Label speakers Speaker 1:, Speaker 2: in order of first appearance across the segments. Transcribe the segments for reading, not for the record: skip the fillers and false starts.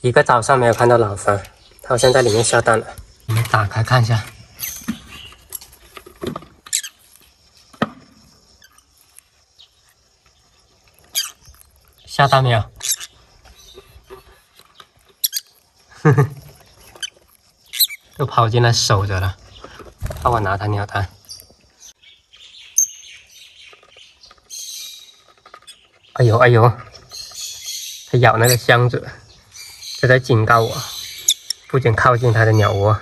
Speaker 1: 一个早上没有看到老樊，他好像在里面下蛋了。我们打开看一下，下蛋没有？呵呵，都跑进来守着了，怕我拿它鸟蛋。哎呦哎呦，它咬那个箱子，这在警告我，不准靠近它的鸟窝。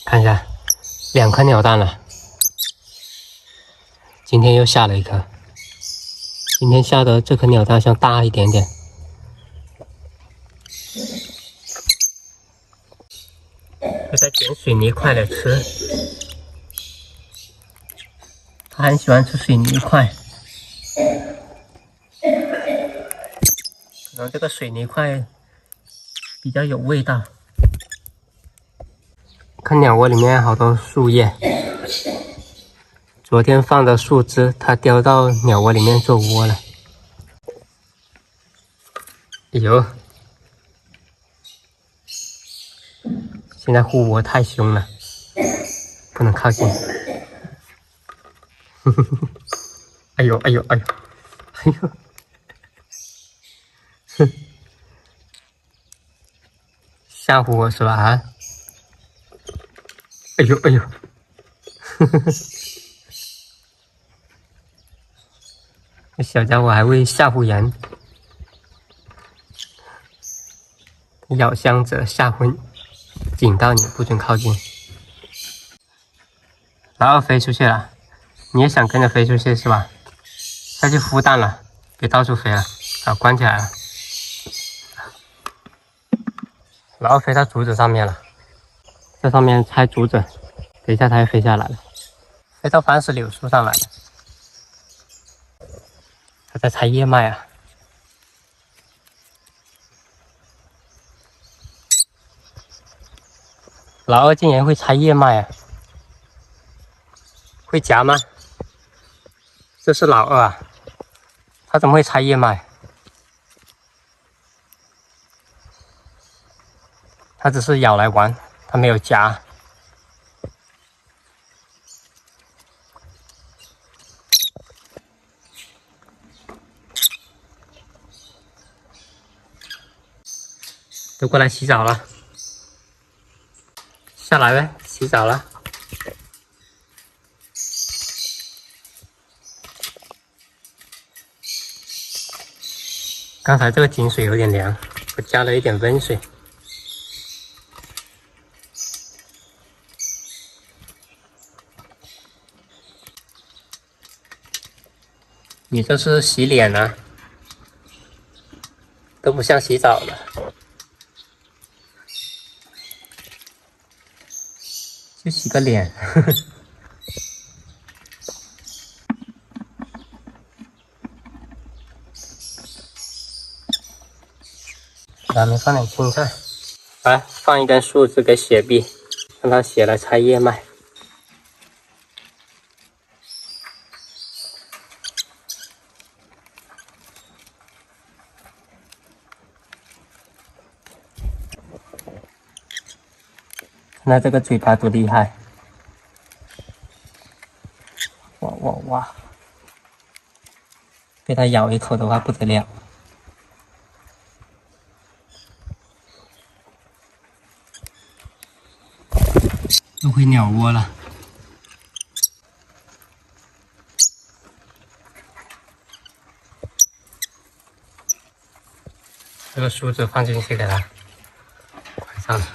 Speaker 1: 看一下，2颗鸟蛋了。今天又下了1颗，今天下的这颗鸟蛋像大一点点。它在捡水泥块来吃，它很喜欢吃水泥块。可能这个水泥块比较有味道。看鸟窝里面好多树叶，昨天放的树枝，它叼到鸟窝里面做窝了。哎呦，现在护窝太凶了，不能靠近。哎呦哎呦哎呦哎呦，哼，吓唬我是吧？啊！哎呦哎呦，这小家伙还会吓唬人，咬箱子吓唬你，警告你不准靠近。老二飞出去了，你也想跟着飞出去是吧？下去孵蛋了，别到处飞了，好，关起来了。老二飞到竹子上面了，在上面拆竹子，等一下它又飞下来了，飞到番石榴树上来了。它在拆叶脉啊！老二竟然会拆叶脉啊！会夹吗？这是老二啊，他怎么会拆叶脉？他只是咬来玩，他没有夹。都过来洗澡了，下来呗，洗澡了。刚才这个井水有点凉，我加了一点温水。你这是洗脸啊，都不像洗澡了，就洗个脸。呵呵，咱们放点青菜，来放一根树枝给雪碧，让它血来拆叶脉。看它这个嘴巴多厉害！哇哇哇！被它咬一口的话不得了。又回鸟窝了。这个梳子放进去给它关上了。